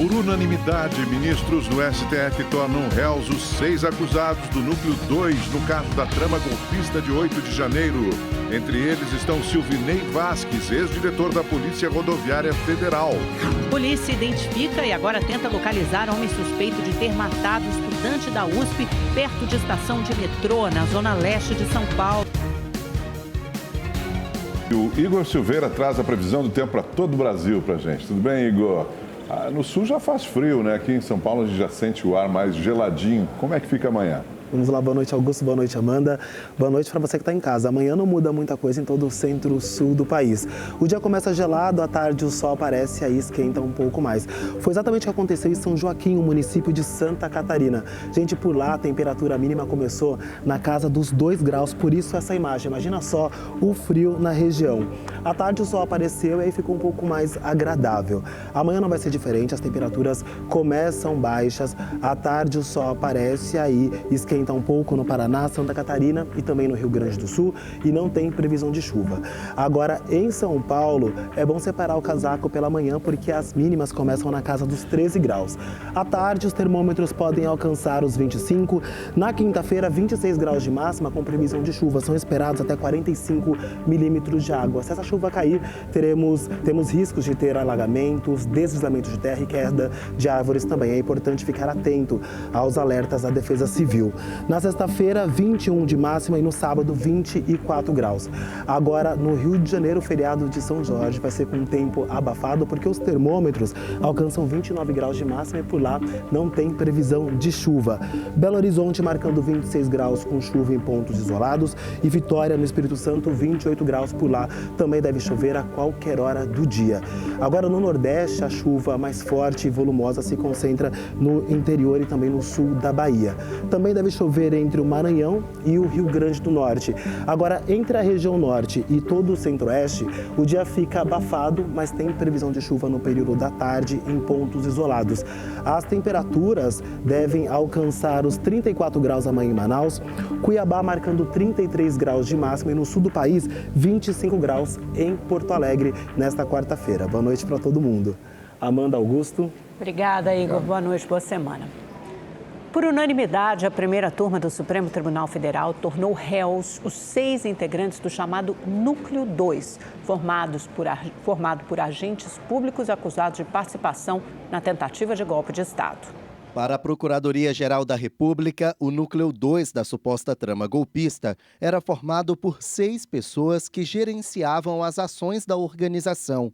Por unanimidade, ministros do STF tornam réus os 6 acusados do Núcleo 2 no caso da trama golpista de 8 de janeiro. Entre eles estão Silvinei Vasquez, ex-diretor da Polícia Rodoviária Federal. Polícia identifica e agora tenta localizar homem suspeito de ter matado estudante da USP perto de estação de metrô, na zona leste de São Paulo. O Igor Silveira traz a previsão do tempo para todo o Brasil para a gente. Tudo bem, Igor? No sul já faz frio, né? Aqui em São Paulo a gente já sente o ar mais geladinho. Como é que fica amanhã? Vamos lá, boa noite, Augusto, boa noite, Amanda. Boa noite para você que está em casa. Amanhã não muda muita coisa em todo o centro-sul do país. O dia começa gelado, à tarde o sol aparece e aí esquenta um pouco mais. Foi exatamente o que aconteceu em São Joaquim, o município de Santa Catarina. Gente, por lá a temperatura mínima começou na casa dos 2 graus, por isso essa imagem. Imagina só o frio na região. À tarde o sol apareceu e aí ficou um pouco mais agradável. Amanhã não vai ser diferente, as temperaturas começam baixas. À tarde o sol aparece e aí esquenta um pouco no Paraná, Santa Catarina e também no Rio Grande do Sul e não tem previsão de chuva. Agora, em São Paulo, é bom separar o casaco pela manhã porque as mínimas começam na casa dos 13 graus. À tarde, os termômetros podem alcançar os 25. Na quinta-feira, 26 graus de máxima com previsão de chuva. São esperados até 45 milímetros de água. Se essa chuva cair, temos riscos de ter alagamentos, deslizamentos de terra e queda de árvores também. É importante ficar atento aos alertas da Defesa Civil. Na sexta-feira, 21 de máxima e no sábado, 24 graus. Agora, no Rio de Janeiro, o feriado de São Jorge vai ser com um tempo abafado porque os termômetros alcançam 29 graus de máxima e por lá não tem previsão de chuva. Belo Horizonte marcando 26 graus com chuva em pontos isolados e Vitória, no Espírito Santo, 28 graus por lá. Também deve chover a qualquer hora do dia. Agora, no Nordeste, a chuva mais forte e volumosa se concentra no interior e também no sul da Bahia. Também deve chover entre o Maranhão e o Rio Grande do Norte. Agora, entre a região norte e todo o centro-oeste, o dia fica abafado, mas tem previsão de chuva no período da tarde em pontos isolados. As temperaturas devem alcançar os 34 graus amanhã em Manaus, Cuiabá marcando 33 graus de máxima e no sul do país, 25 graus em Porto Alegre nesta quarta-feira. Boa noite para todo mundo. Amanda, Augusto. Obrigada, Igor. Boa noite, boa semana. Por unanimidade, a primeira turma do Supremo Tribunal Federal tornou réus os 6 integrantes do chamado Núcleo 2, formado por agentes públicos acusados de participação na tentativa de golpe de Estado. Para a Procuradoria-Geral da República, o Núcleo 2 da suposta trama golpista era formado por 6 pessoas que gerenciavam as ações da organização.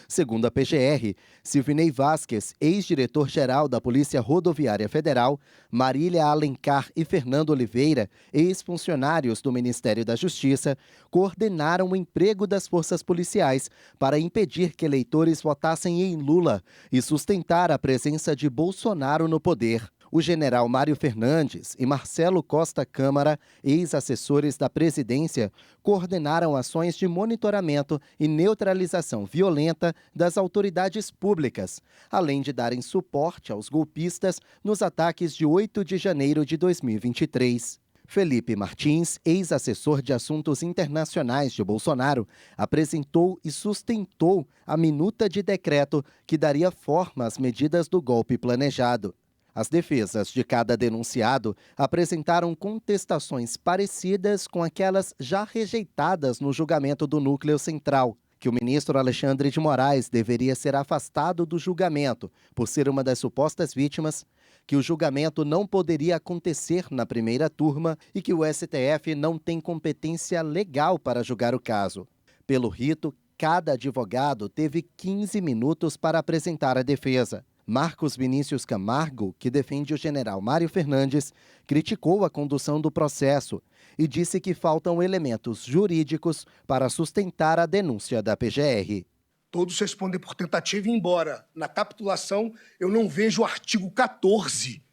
Segundo a PGR, Silvinei Vasquez, ex-diretor-geral da Polícia Rodoviária Federal, Marília Alencar e Fernando Oliveira, ex-funcionários do Ministério da Justiça, coordenaram o emprego das forças policiais para impedir que eleitores votassem em Lula e sustentar a presença de Bolsonaro no poder. O general Mário Fernandes e Marcelo Costa Câmara, ex-assessores da presidência, coordenaram ações de monitoramento e neutralização violenta das autoridades públicas, além de darem suporte aos golpistas nos ataques de 8 de janeiro de 2023. Felipe Martins, ex-assessor de assuntos internacionais de Bolsonaro, apresentou e sustentou a minuta de decreto que daria forma às medidas do golpe planejado. As defesas de cada denunciado apresentaram contestações parecidas com aquelas já rejeitadas no julgamento do Núcleo Central, que o ministro Alexandre de Moraes deveria ser afastado do julgamento por ser uma das supostas vítimas, que o julgamento não poderia acontecer na primeira turma e que o STF não tem competência legal para julgar o caso. Pelo rito, cada advogado teve 15 minutos para apresentar a defesa. Marcos Vinícius Camargo, que defende o general Mário Fernandes, criticou a condução do processo e disse que faltam elementos jurídicos para sustentar a denúncia da PGR. Todos respondem por tentativa, embora na capitulação eu não vejo o artigo 14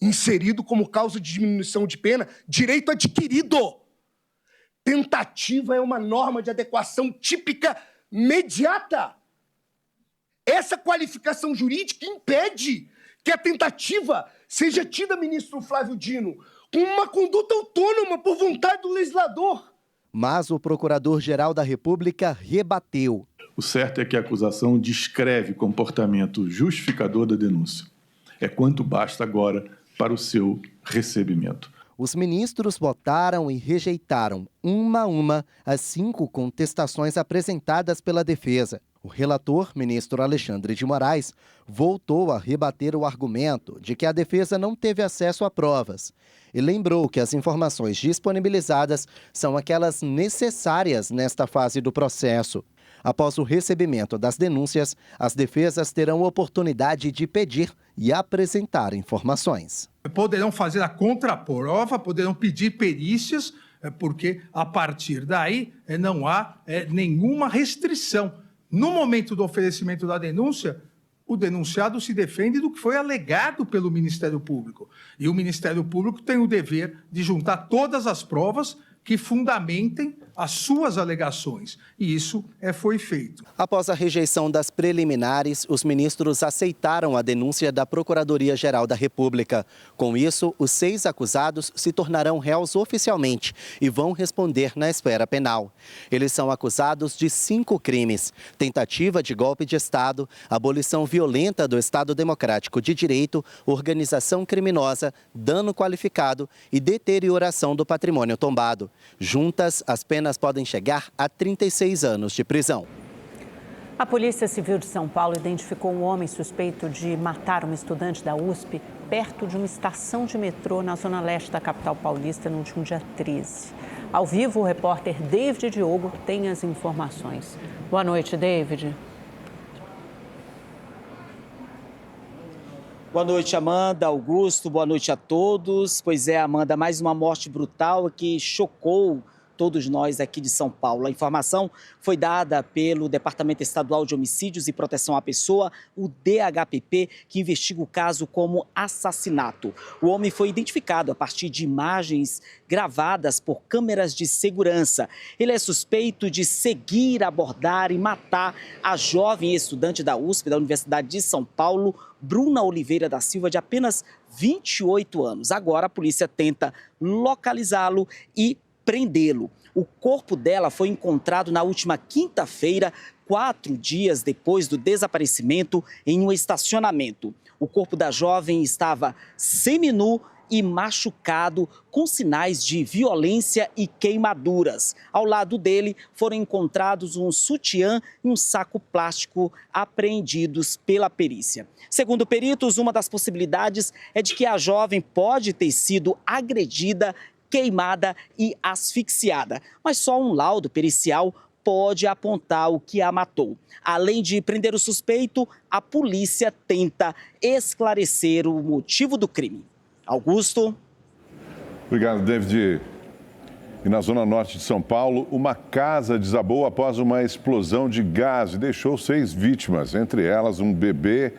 inserido como causa de diminuição de pena, direito adquirido. Tentativa é uma norma de adequação típica imediata. Essa qualificação jurídica impede que a tentativa seja tida, ministro Flávio Dino, com uma conduta autônoma por vontade do legislador. Mas o Procurador-Geral da República rebateu. O certo é que a acusação descreve comportamento justificador da denúncia. É quanto basta agora para o seu recebimento. Os ministros votaram e rejeitaram, uma a uma, as 5 contestações apresentadas pela defesa. O relator, ministro Alexandre de Moraes, voltou a rebater o argumento de que a defesa não teve acesso a provas e lembrou que as informações disponibilizadas são aquelas necessárias nesta fase do processo. Após o recebimento das denúncias, as defesas terão oportunidade de pedir e apresentar informações. Poderão fazer a contraprova, poderão pedir perícias, porque a partir daí não há nenhuma restrição. No momento do oferecimento da denúncia, o denunciado se defende do que foi alegado pelo Ministério Público. E o Ministério Público tem o dever de juntar todas as provas que fundamentem as suas alegações. E isso foi feito. Após a rejeição das preliminares, os ministros aceitaram a denúncia da Procuradoria-Geral da República. Com isso, os 6 acusados se tornarão réus oficialmente e vão responder na esfera penal. Eles são acusados de 5 crimes: tentativa de golpe de Estado, abolição violenta do Estado Democrático de Direito, organização criminosa, dano qualificado e deterioração do patrimônio tombado. Juntas, as penas podem chegar a 36 anos de prisão. A Polícia Civil de São Paulo identificou um homem suspeito de matar uma estudante da USP perto de uma estação de metrô na zona leste da capital paulista no último dia 13. Ao vivo, o repórter David Diogo tem as informações. Boa noite, David. Boa noite, Amanda, Augusto, boa noite a todos. Pois é, Amanda, mais uma morte brutal que chocou todos nós aqui de São Paulo. A informação foi dada pelo Departamento Estadual de Homicídios e Proteção à Pessoa, o DHPP, que investiga o caso como assassinato. O homem foi identificado a partir de imagens gravadas por câmeras de segurança. Ele é suspeito de seguir, abordar e matar a jovem estudante da USP, da Universidade de São Paulo, Bruna Oliveira da Silva, de apenas 28 anos. Agora a polícia tenta localizá-lo e prendê-lo. O corpo dela foi encontrado na última quinta-feira, 4 dias depois do desaparecimento, em um estacionamento. O corpo da jovem estava seminu e machucado, com sinais de violência e queimaduras. Ao lado dele foram encontrados um sutiã e um saco plástico apreendidos pela perícia. Segundo peritos, uma das possibilidades é de que a jovem pode ter sido agredida, queimada e asfixiada, mas só um laudo pericial pode apontar o que a matou. Além de prender o suspeito, a polícia tenta esclarecer o motivo do crime. Augusto. Obrigado, David. E na zona norte de São Paulo, uma casa desabou após uma explosão de gás e deixou 6 vítimas, entre elas um bebê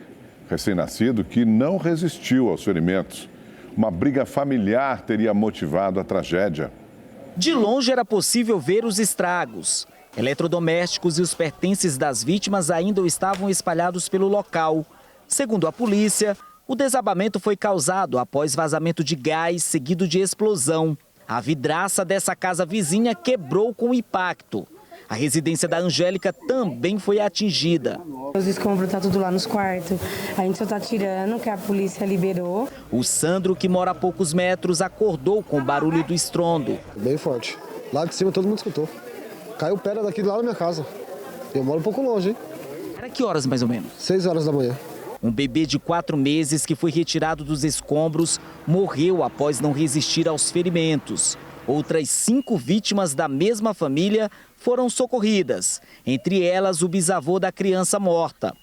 recém-nascido que não resistiu aos ferimentos. Uma briga familiar teria motivado a tragédia. De longe era possível ver os estragos. Eletrodomésticos e os pertences das vítimas ainda estavam espalhados pelo local. Segundo a polícia, o desabamento foi causado após vazamento de gás seguido de explosão. A vidraça dessa casa vizinha quebrou com o impacto. A residência da Angélica também foi atingida. Os escombros estão tudo lá nos quartos. A gente só está tirando, que a polícia liberou. O Sandro, que mora a poucos metros, acordou com o barulho do estrondo. Bem forte. Lá de cima todo mundo escutou. Caiu pedra daqui lá na minha casa. Eu moro um pouco longe, hein? Era que horas mais ou menos? 6 horas da manhã. Um bebê de 4 meses que foi retirado dos escombros morreu após não resistir aos ferimentos. Outras 5 vítimas da mesma família foram socorridas, entre elas o bisavô da criança morta.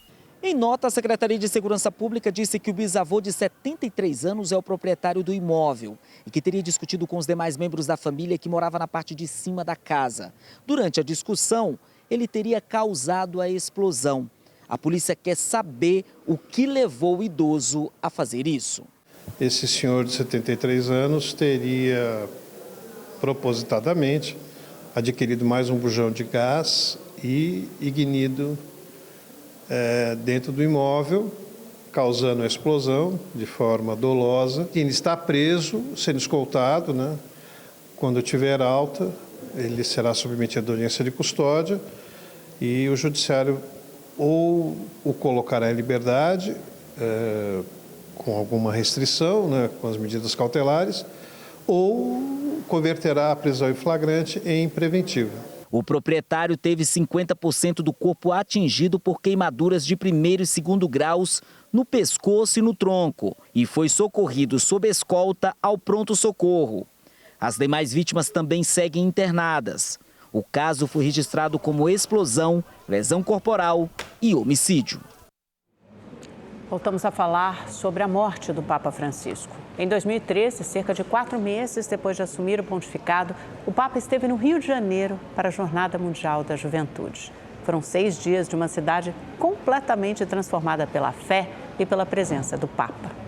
Em nota, a Secretaria de Segurança Pública disse que o bisavô de 73 anos é o proprietário do imóvel e que teria discutido com os demais membros da família que morava na parte de cima da casa. Durante a discussão, ele teria causado a explosão. A polícia quer saber o que levou o idoso a fazer isso. Esse senhor de 73 anos teria propositadamente adquirido mais um bujão de gás e ignido dentro do imóvel, causando a explosão de forma dolosa. Ele está preso, sendo escoltado, né? Quando tiver alta, ele será submetido à audiência de custódia e o judiciário ou o colocará em liberdade, com alguma restrição, né, com as medidas cautelares, ou converterá a prisão em flagrante em preventiva. O proprietário teve 50% do corpo atingido por queimaduras de 1º e 2º graus no pescoço e no tronco e foi socorrido sob escolta ao pronto-socorro. As demais vítimas também seguem internadas. O caso foi registrado como explosão, lesão corporal e homicídio. Voltamos a falar sobre a morte do Papa Francisco. Em 2013, cerca de 4 meses depois de assumir o pontificado, o Papa esteve no Rio de Janeiro para a Jornada Mundial da Juventude. Foram 6 dias de uma cidade completamente transformada pela fé e pela presença do Papa.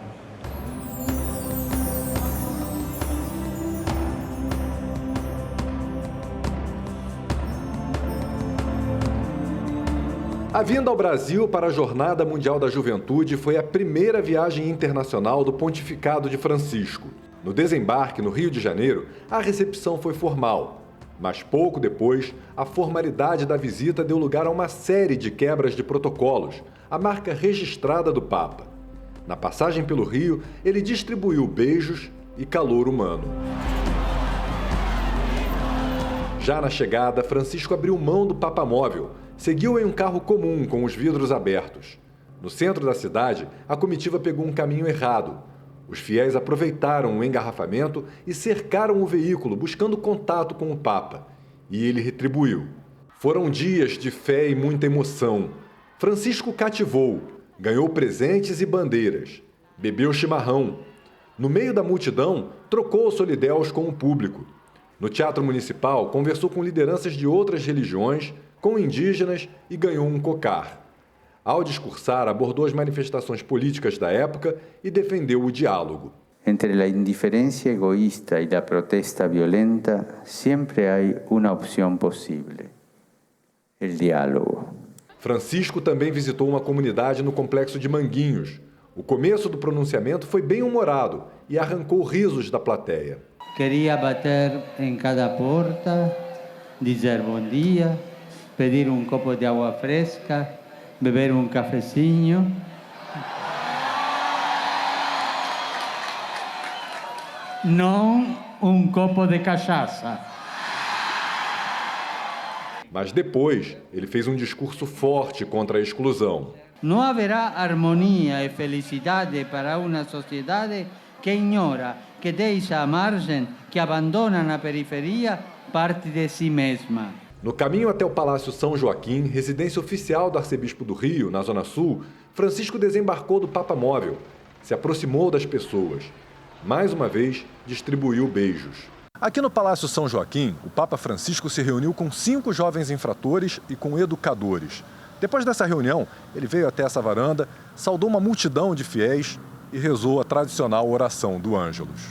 A vinda ao Brasil para a Jornada Mundial da Juventude foi a primeira viagem internacional do pontificado de Francisco. No desembarque no Rio de Janeiro, a recepção foi formal. Mas pouco depois, a formalidade da visita deu lugar a uma série de quebras de protocolos, a marca registrada do Papa. Na passagem pelo Rio, ele distribuiu beijos e calor humano. Já na chegada, Francisco abriu mão do papamóvel. Seguiu em um carro comum com os vidros abertos. No centro da cidade, a comitiva pegou um caminho errado. Os fiéis aproveitaram o engarrafamento e cercaram o veículo, buscando contato com o Papa. E ele retribuiu. Foram dias de fé e muita emoção. Francisco cativou, ganhou presentes e bandeiras, bebeu chimarrão. No meio da multidão, trocou solidéus com o público. No Teatro Municipal, conversou com lideranças de outras religiões, com indígenas e ganhou um cocar. Ao discursar, abordou as manifestações políticas da época e defendeu o diálogo. Entre a indiferença egoísta e a protesta violenta, sempre há uma opção possível: o diálogo. Francisco também visitou uma comunidade no complexo de Manguinhos. O começo do pronunciamento foi bem-humorado e arrancou risos da plateia. Queria bater em cada porta, dizer bom dia, pedir um copo de água fresca, beber um cafezinho. Não um copo de cachaça. Mas depois, ele fez um discurso forte contra a exclusão. Não haverá harmonia e felicidade para uma sociedade que ignora, que deixa à margem, que abandona na periferia parte de si mesma. No caminho até o Palácio São Joaquim, residência oficial do arcebispo do Rio, na Zona Sul, Francisco desembarcou do papamóvel, se aproximou das pessoas. Mais uma vez, distribuiu beijos. Aqui no Palácio São Joaquim, o Papa Francisco se reuniu com 5 jovens infratores e com educadores. Depois dessa reunião, ele veio até essa varanda, saudou uma multidão de fiéis e rezou a tradicional oração do Ângelus.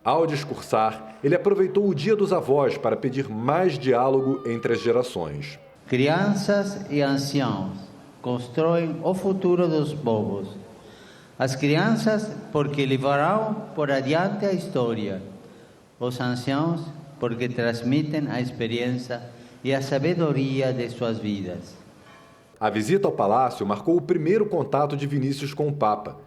Ao discursar, ele aproveitou o Dia dos Avós para pedir mais diálogo entre as gerações. Crianças e anciãos constroem o futuro dos povos. As crianças, porque levarão por adiante a história. Os anciãos, porque transmitem a experiência e a sabedoria de suas vidas. A visita ao palácio marcou o primeiro contato de Vinícius com o Papa.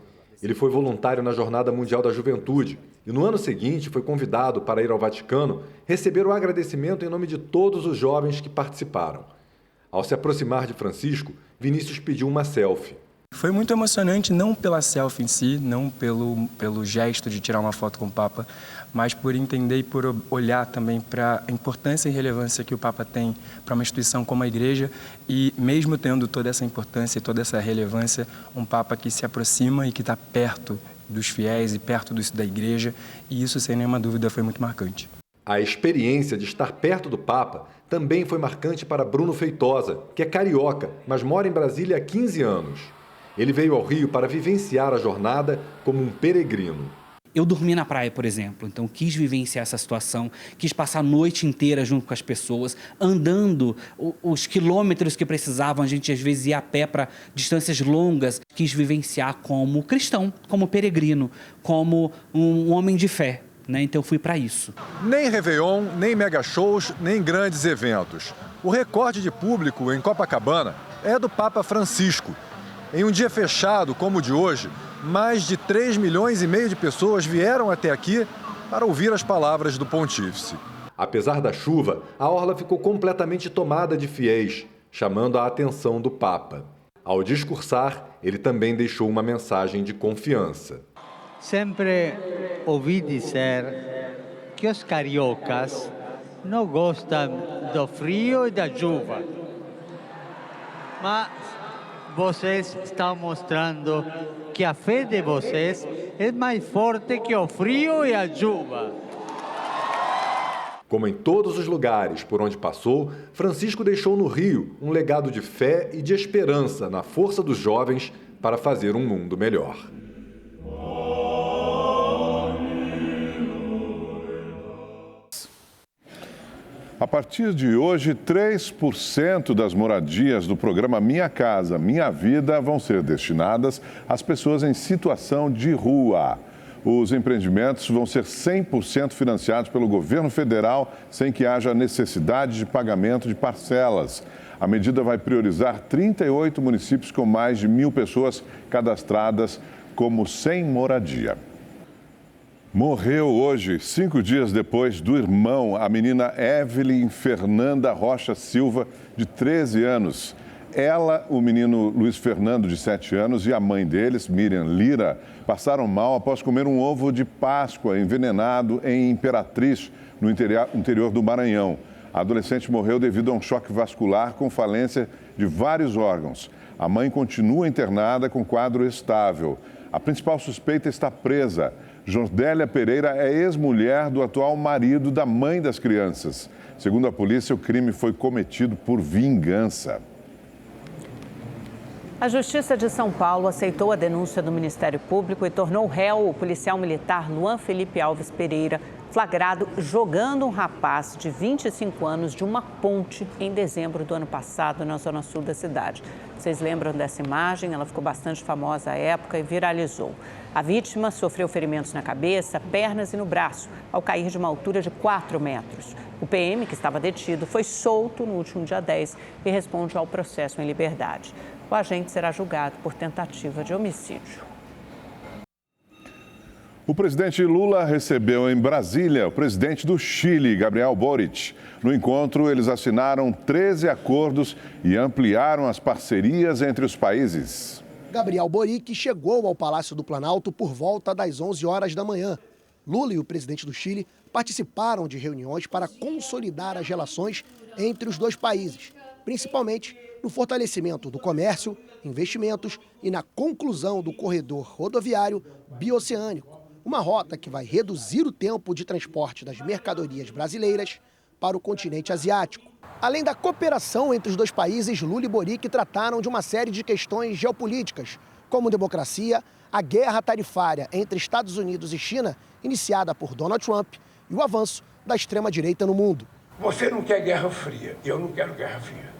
Ele foi voluntário na Jornada Mundial da Juventude e no ano seguinte foi convidado para ir ao Vaticano receber o agradecimento em nome de todos os jovens que participaram. Ao se aproximar de Francisco, Vinícius pediu uma selfie. Foi muito emocionante, não pela selfie em si, não pelo gesto de tirar uma foto com o Papa, mas por entender e por olhar também para a importância e relevância que o Papa tem para uma instituição como a Igreja e mesmo tendo toda essa importância e toda essa relevância, um Papa que se aproxima e que está perto dos fiéis e perto da Igreja, e isso, sem nenhuma dúvida, foi muito marcante. A experiência de estar perto do Papa também foi marcante para Bruno Feitosa, que é carioca, mas mora em Brasília há 15 anos. Ele veio ao Rio para vivenciar a jornada como um peregrino. Eu dormi na praia, por exemplo, então quis vivenciar essa situação, quis passar a noite inteira junto com as pessoas, andando os quilômetros que precisavam, a gente às vezes ia a pé para distâncias longas, quis vivenciar como cristão, como peregrino, como um homem de fé, né? Então eu fui para isso. Nem Réveillon, nem mega shows, nem grandes eventos. O recorde de público em Copacabana é do Papa Francisco. Em um dia fechado como o de hoje, mais de 3,5 milhões de pessoas vieram até aqui para ouvir as palavras do pontífice. Apesar da chuva, a orla ficou completamente tomada de fiéis, chamando a atenção do Papa. Ao discursar, ele também deixou uma mensagem de confiança. Sempre ouvi dizer que os cariocas não gostam do frio e da chuva. Mas vocês estão mostrando que a fé de vocês é mais forte que o frio e a chuva. Como em todos os lugares por onde passou, Francisco deixou no Rio um legado de fé e de esperança na força dos jovens para fazer um mundo melhor. A partir de hoje, 3% das moradias do programa Minha Casa, Minha Vida vão ser destinadas às pessoas em situação de rua. Os empreendimentos vão ser 100% financiados pelo governo federal, sem que haja necessidade de pagamento de parcelas. A medida vai priorizar 38 municípios com mais de 1.000 pessoas cadastradas como sem moradia. Morreu hoje, 5 dias depois do irmão, a menina Evelyn Fernanda Rocha Silva, de 13 anos. Ela, o menino Luiz Fernando, de 7 anos, e a mãe deles, Miriam Lira, passaram mal após comer um ovo de Páscoa envenenado em Imperatriz, no interior do Maranhão. A adolescente morreu devido a um choque vascular com falência de vários órgãos. A mãe continua internada com quadro estável. A principal suspeita está presa. Jordélia Pereira é ex-mulher do atual marido da mãe das crianças. Segundo a polícia, o crime foi cometido por vingança. A Justiça de São Paulo aceitou a denúncia do Ministério Público e tornou réu o policial militar Luan Felipe Alves Pereira, flagrado jogando um rapaz de 25 anos de uma ponte em dezembro do ano passado na zona sul da cidade. Vocês lembram dessa imagem? Ela ficou bastante famosa à época e viralizou. A vítima sofreu ferimentos na cabeça, pernas e no braço, ao cair de uma altura de 4 metros. O PM, que estava detido, foi solto no último dia 10 e responde ao processo em liberdade. O agente será julgado por tentativa de homicídio. O presidente Lula recebeu em Brasília o presidente do Chile, Gabriel Boric. No encontro, eles assinaram 13 acordos e ampliaram as parcerias entre os países. Gabriel Boric chegou ao Palácio do Planalto por volta das 11 horas da manhã. Lula e o presidente do Chile participaram de reuniões para consolidar as relações entre os dois países, principalmente no fortalecimento do comércio, investimentos e na conclusão do corredor rodoviário bioceânico, uma rota que vai reduzir o tempo de transporte das mercadorias brasileiras para o continente asiático. Além da cooperação entre os dois países, Lula e Boric trataram de uma série de questões geopolíticas, como democracia, a guerra tarifária entre Estados Unidos e China, iniciada por Donald Trump, e o avanço da extrema-direita no mundo. Você não quer guerra fria, eu não quero guerra fria.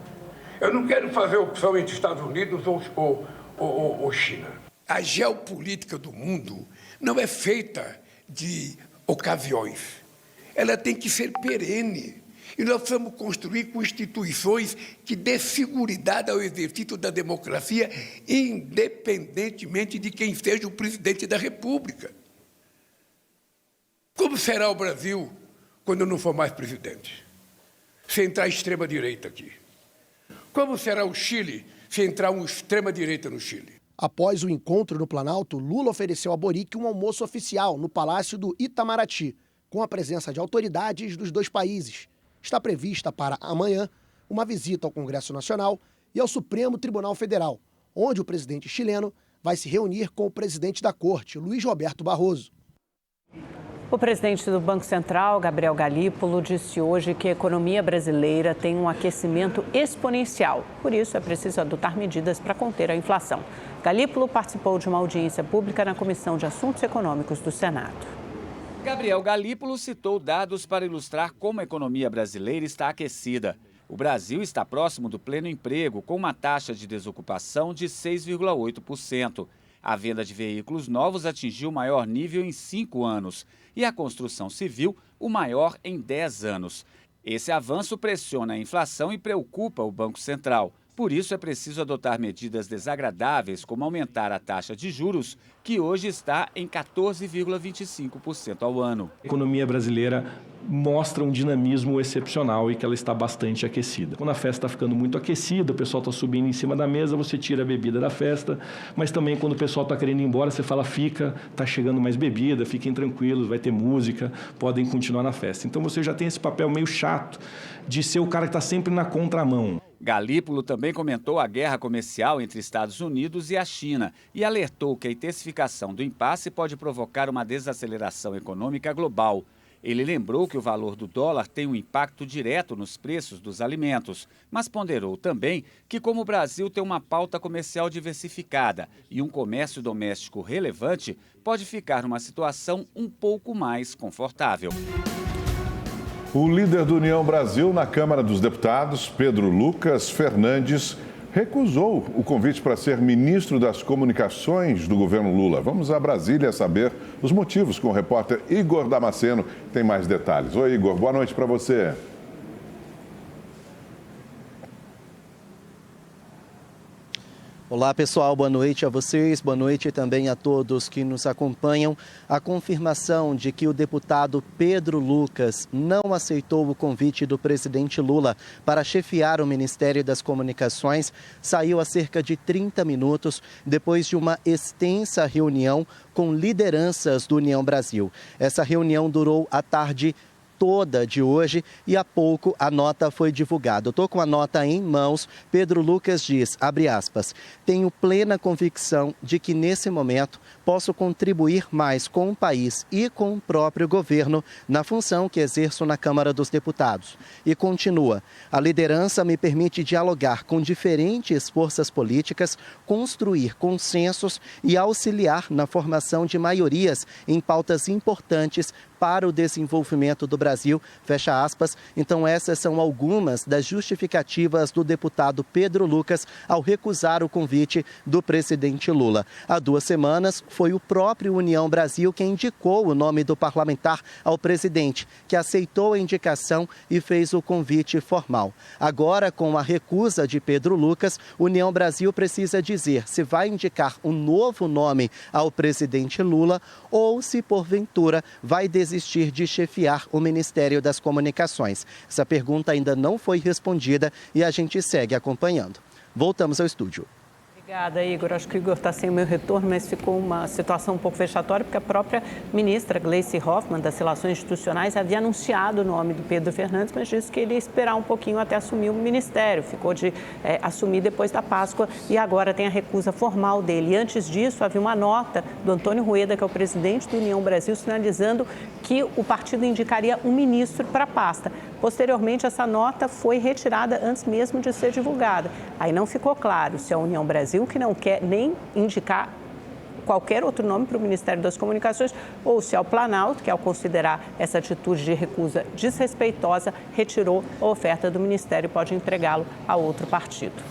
Eu não quero fazer opção entre Estados Unidos ou China. A geopolítica do mundo não é feita de ocasiões. Ela tem que ser perene. E nós precisamos construir com instituições que dê seguridade ao exercício da democracia, independentemente de quem seja o presidente da República. Como será o Brasil quando eu não for mais presidente? Se entrar a extrema-direita aqui. Como será o Chile se entrar uma extrema-direita no Chile? Após o encontro no Planalto, Lula ofereceu a Boric um almoço oficial no Palácio do Itamaraty, com a presença de autoridades dos dois países. Está prevista para amanhã uma visita ao Congresso Nacional e ao Supremo Tribunal Federal, onde o presidente chileno vai se reunir com o presidente da Corte, Luiz Roberto Barroso. O presidente do Banco Central, Gabriel Galípolo, disse hoje que a economia brasileira tem um aquecimento exponencial. Por isso, é preciso adotar medidas para conter a inflação. Galípolo participou de uma audiência pública na Comissão de Assuntos Econômicos do Senado. Gabriel Galípolo citou dados para ilustrar como a economia brasileira está aquecida. O Brasil está próximo do pleno emprego, com uma taxa de desocupação de 6,8%. A venda de veículos novos atingiu o maior nível em 5 anos e a construção civil o maior em 10 anos. Esse avanço pressiona a inflação e preocupa o Banco Central. Por isso, é preciso adotar medidas desagradáveis, como aumentar a taxa de juros, que hoje está em 14,25% ao ano. A economia brasileira mostra um dinamismo excepcional e que ela está bastante aquecida. Quando a festa está ficando muito aquecida, o pessoal está subindo em cima da mesa, você tira a bebida da festa, mas também quando o pessoal está querendo ir embora, você fala, fica, está chegando mais bebida, fiquem tranquilos, vai ter música, podem continuar na festa. Então você já tem esse papel meio chato de ser o cara que está sempre na contramão. Galípolo também comentou a guerra comercial entre Estados Unidos e a China e alertou que a intensificação do impasse pode provocar uma desaceleração econômica global. Ele lembrou que o valor do dólar tem um impacto direto nos preços dos alimentos, mas ponderou também que, como o Brasil tem uma pauta comercial diversificada e um comércio doméstico relevante, pode ficar numa situação um pouco mais confortável. O líder do União Brasil na Câmara dos Deputados, Pedro Lucas Fernandes, recusou o convite para ser ministro das Comunicações do governo Lula. Vamos a Brasília saber os motivos com o repórter Igor Damasceno, que tem mais detalhes. Oi, Igor, boa noite para você. Olá pessoal, boa noite a vocês, boa noite também a todos que nos acompanham. A confirmação de que o deputado Pedro Lucas não aceitou o convite do presidente Lula para chefiar o Ministério das Comunicações saiu há cerca de 30 minutos depois de uma extensa reunião com lideranças do União Brasil. Essa reunião durou a tarde toda de hoje e há pouco a nota foi divulgada. Eu estou com a nota em mãos. Pedro Lucas diz, abre aspas, tenho plena convicção de que nesse momento posso contribuir mais com o país e com o próprio governo na função que exerço na Câmara dos Deputados. E continua, a liderança me permite dialogar com diferentes forças políticas, construir consensos e auxiliar na formação de maiorias em pautas importantes para o desenvolvimento do Brasil, fecha aspas. Então essas são algumas das justificativas do deputado Pedro Lucas ao recusar o convite do presidente Lula. Há 2 semanas foi o próprio União Brasil quem indicou o nome do parlamentar ao presidente, que aceitou a indicação e fez o convite formal. Agora, com a recusa de Pedro Lucas, União Brasil precisa dizer se vai indicar um novo nome ao presidente Lula ou se porventura vai desistir de chefiar o Ministério das Comunicações. Essa pergunta ainda não foi respondida e a gente segue acompanhando. Voltamos ao estúdio. Obrigada, Igor. Acho que o Igor está sem o meu retorno, mas ficou uma situação um pouco vexatória, porque a própria ministra Gleice Hoffmann, das Relações Institucionais, havia anunciado o nome do Pedro Fernandes, mas disse que ele ia esperar um pouquinho até assumir o ministério. Ficou de assumir depois da Páscoa e agora tem a recusa formal dele. E antes disso, havia uma nota do Antônio Rueda, que é o presidente do União Brasil, sinalizando que o partido indicaria um ministro para a pasta. Posteriormente, essa nota foi retirada antes mesmo de ser divulgada. Aí não ficou claro se a União Brasil, que não quer nem indicar qualquer outro nome para o Ministério das Comunicações, ou se é o Planalto, que ao considerar essa atitude de recusa desrespeitosa, retirou a oferta do Ministério e pode entregá-lo a outro partido.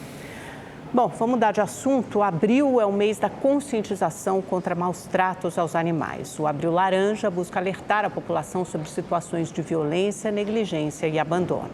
Bom, vamos mudar de assunto. Abril é o mês da conscientização contra maus tratos aos animais. O Abril Laranja busca alertar a população sobre situações de violência, negligência e abandono.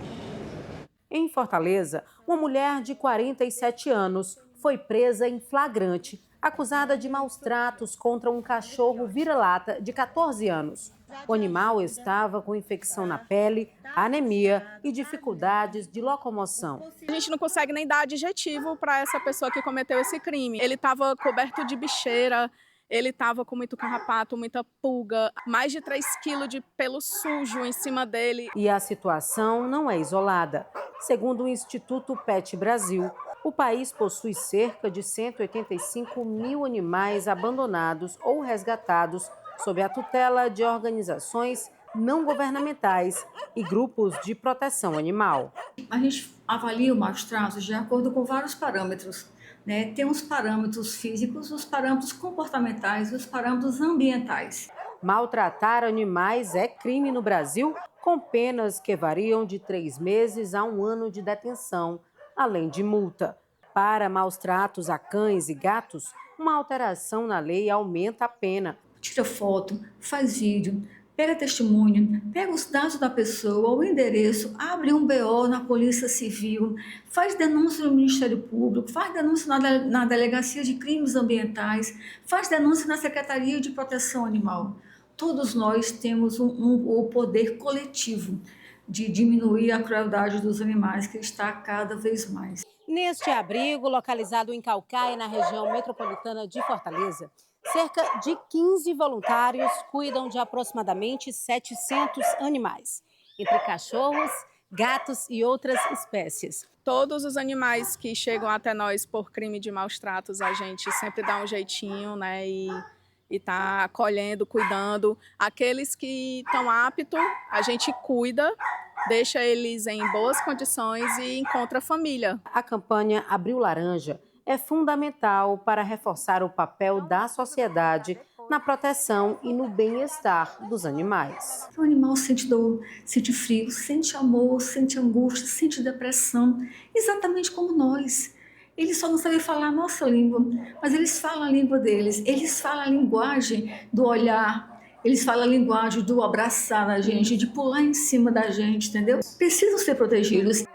Em Fortaleza, uma mulher de 47 anos foi presa em flagrante, acusada de maus tratos contra um cachorro vira-lata de 14 anos. O animal estava com infecção na pele, anemia e dificuldades de locomoção. A gente não consegue nem dar adjetivo para essa pessoa que cometeu esse crime. Ele estava coberto de bicheira, ele estava com muito carrapato, muita pulga, mais de 3 quilos de pelo sujo em cima dele. E a situação não é isolada. Segundo o Instituto Pet Brasil, o país possui cerca de 185 mil animais abandonados ou resgatados sob a tutela de organizações não governamentais e grupos de proteção animal. A gente avalia o maus tratos de acordo com vários parâmetros, né? Tem os parâmetros físicos, os parâmetros comportamentais e os parâmetros ambientais. Maltratar animais é crime no Brasil, com penas que variam de 3 meses a 1 ano de detenção, além de multa. para maus tratos a cães e gatos, uma alteração na lei aumenta a pena. Tira foto, faz vídeo, pega testemunho, pega os dados da pessoa, o endereço, abre um BO na Polícia Civil, faz denúncia no Ministério Público, faz denúncia na Delegacia de Crimes Ambientais, faz denúncia na Secretaria de Proteção Animal. Todos nós temos o poder coletivo de diminuir a crueldade dos animais, que está cada vez mais. Neste abrigo, localizado em Caucaia, na região metropolitana de Fortaleza, cerca de 15 voluntários cuidam de aproximadamente 700 animais, entre cachorros, gatos e outras espécies. Todos os animais que chegam até nós por crime de maus tratos, a gente sempre dá um jeitinho, né, e tá acolhendo, cuidando. Aqueles que estão aptos, a gente cuida, deixa eles em boas condições e encontra a família. A campanha Abril Laranja é fundamental para reforçar o papel da sociedade na proteção e no bem-estar dos animais. O animal sente dor, sente frio, sente amor, sente angústia, sente depressão, exatamente como nós. Eles só não sabem falar a nossa língua, mas eles falam a língua deles. Eles falam a linguagem do olhar, eles falam a linguagem do abraçar a gente, de pular em cima da gente, entendeu? Precisam ser protegidos.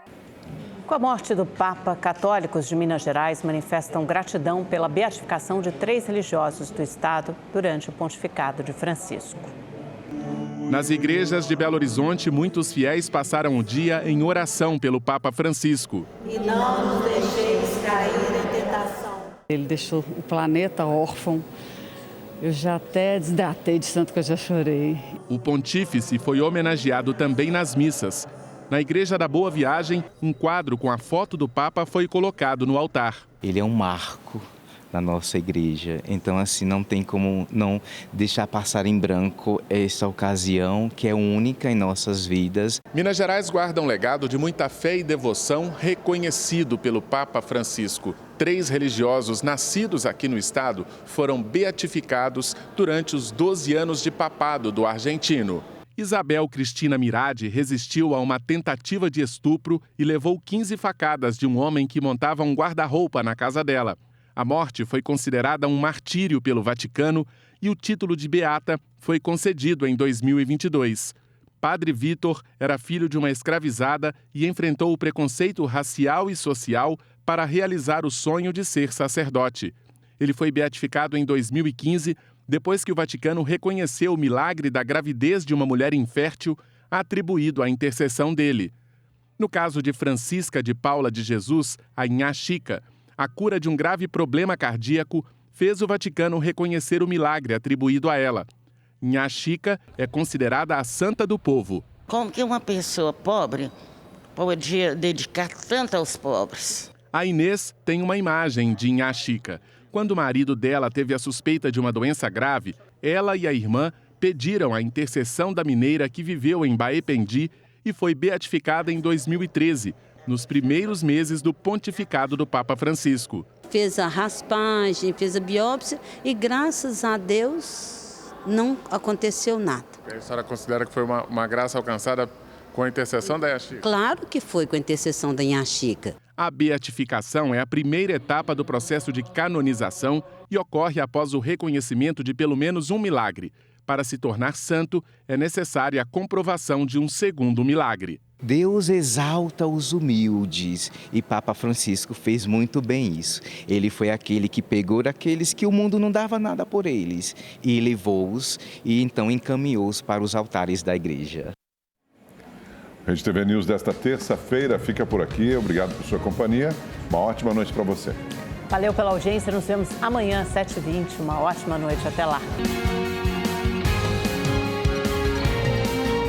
Com a morte do Papa, católicos de Minas Gerais manifestam gratidão pela beatificação de 3 religiosos do estado durante o pontificado de Francisco. Nas igrejas de Belo Horizonte, muitos fiéis passaram o dia em oração pelo Papa Francisco. E não nos deixeis cair em tentação. Ele deixou o planeta órfão. Eu já até desidratei de tanto que eu já chorei. O pontífice foi homenageado também nas missas. Na Igreja da Boa Viagem, um quadro com a foto do Papa foi colocado no altar. Ele é um marco na nossa igreja, então assim não tem como não deixar passar em branco essa ocasião que é única em nossas vidas. Minas Gerais guarda um legado de muita fé e devoção reconhecido pelo Papa Francisco. 3 religiosos nascidos aqui no estado foram beatificados durante os 12 anos de papado do argentino. Isabel Cristina Mirade resistiu a uma tentativa de estupro e levou 15 facadas de um homem que montava um guarda-roupa na casa dela. A morte foi considerada um martírio pelo Vaticano e o título de beata foi concedido em 2022. Padre Vitor era filho de uma escravizada e enfrentou o preconceito racial e social para realizar o sonho de ser sacerdote. Ele foi beatificado em 2015, depois que o Vaticano reconheceu o milagre da gravidez de uma mulher infértil atribuído à intercessão dele. No caso de Francisca de Paula de Jesus, a Nhá Chica, a cura de um grave problema cardíaco fez o Vaticano reconhecer o milagre atribuído a ela. Nhá Chica é considerada a santa do povo. Como que uma pessoa pobre podia dedicar tanto aos pobres? A Inês tem uma imagem de Nhá Chica. Quando o marido dela teve a suspeita de uma doença grave, ela e a irmã pediram a intercessão da mineira que viveu em Baependi e foi beatificada em 2013, nos primeiros meses do pontificado do Papa Francisco. Fez a raspagem, fez a biópsia e, graças a Deus, não aconteceu nada. A senhora considera que foi uma graça alcançada com a intercessão da Nhá Chica? Claro que foi com a intercessão da Nhá Chica. A beatificação é a primeira etapa do processo de canonização e ocorre após o reconhecimento de pelo menos um milagre. Para se tornar santo, é necessária a comprovação de um segundo milagre. Deus exalta os humildes e Papa Francisco fez muito bem isso. Ele foi aquele que pegou aqueles que o mundo não dava nada por eles e levou-os e então encaminhou-os para os altares da igreja. Rede TV News desta terça-feira fica por aqui. Obrigado por sua companhia. Uma ótima noite para você. Valeu pela audiência. Nos vemos amanhã, às 7h20. Uma ótima noite. Até lá.